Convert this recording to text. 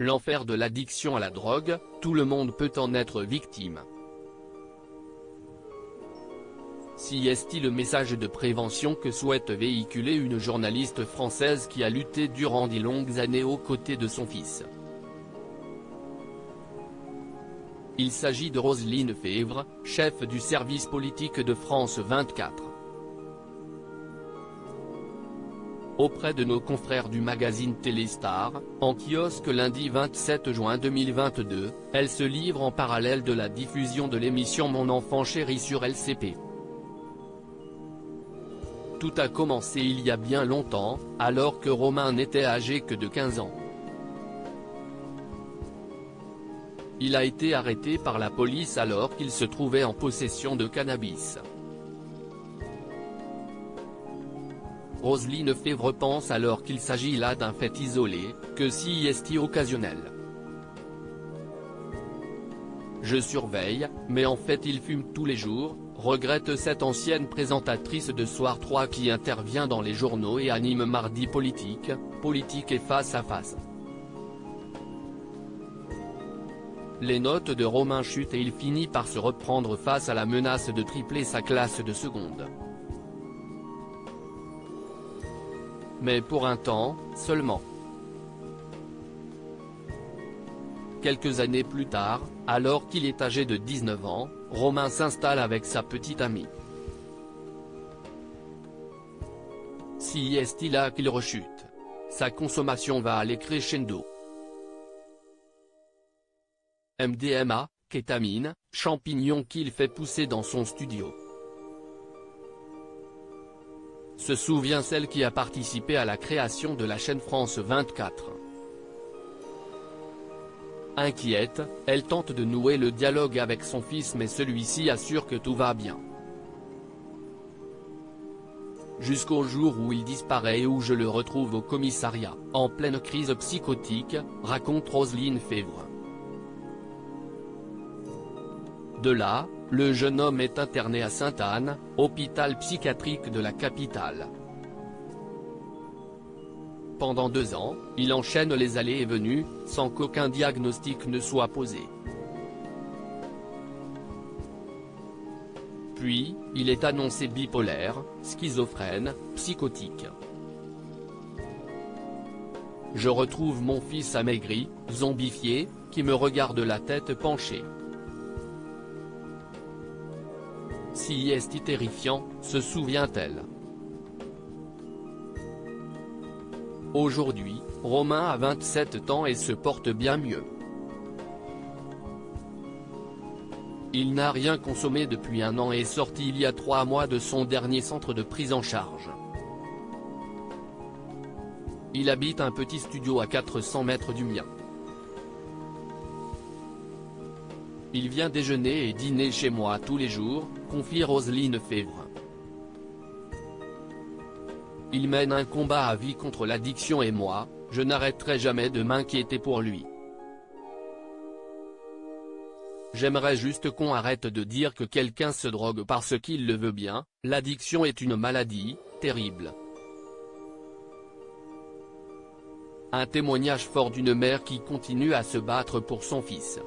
L'enfer de l'addiction à la drogue, tout le monde peut en être victime. Si est-il le message de prévention que souhaite véhiculer une journaliste française qui a lutté durant 10 longues années aux côtés de son fils. Il s'agit de Roselyne Febvre, chef du service politique de France 24. Auprès de nos confrères du magazine Téléstar, en kiosque lundi 27 juin 2022, elle se livre en parallèle de la diffusion de l'émission Mon enfant chéri sur LCP. Tout a commencé il y a bien longtemps, alors que Romain n'était âgé que de 15 ans. Il a été arrêté par la police alors qu'il se trouvait en possession de cannabis. Roselyne Febvre pense alors qu'il s'agit là d'un fait isolé, que si est occasionnel. Je surveille, mais en fait il fume tous les jours, regrette cette ancienne présentatrice de Soir 3 qui intervient dans les journaux et anime Mardi Politique et Face à Face. Les notes de Romain chutent et il finit par se reprendre face à la menace de tripler sa classe de seconde. Mais pour un temps, seulement. Quelques années plus tard, alors qu'il est âgé de 19 ans, Romain s'installe avec sa petite amie. Si est-il là qu'il rechute. Sa consommation va aller crescendo. MDMA, kétamine, champignons qu'il fait pousser dans son studio. Se souvient celle qui a participé à la création de la chaîne France 24. Inquiète, elle tente de nouer le dialogue avec son fils mais celui-ci assure que tout va bien. Jusqu'au jour où il disparaît et où je le retrouve au commissariat, en pleine crise psychotique, raconte Roselyne Febvre. De là, le jeune homme est interné à Sainte-Anne, hôpital psychiatrique de la capitale. Pendant 2 ans, il enchaîne les allées et venues, sans qu'aucun diagnostic ne soit posé. Puis, il est annoncé bipolaire, schizophrène, psychotique. Je retrouve mon fils amaigri, zombifié, qui me regarde la tête penchée. Si est terrifiant, se souvient-elle. Aujourd'hui, Romain a 27 ans et se porte bien mieux. Il n'a rien consommé depuis 1 an et est sorti il y a 3 mois de son dernier centre de prise en charge. Il habite un petit studio à 400 mètres du mien. Il vient déjeuner et dîner chez moi tous les jours, confie Roselyne Febvre. Il mène un combat à vie contre l'addiction et moi, je n'arrêterai jamais de m'inquiéter pour lui. J'aimerais juste qu'on arrête de dire que quelqu'un se drogue parce qu'il le veut bien, l'addiction est une maladie, terrible. Un témoignage fort d'une mère qui continue à se battre pour son fils.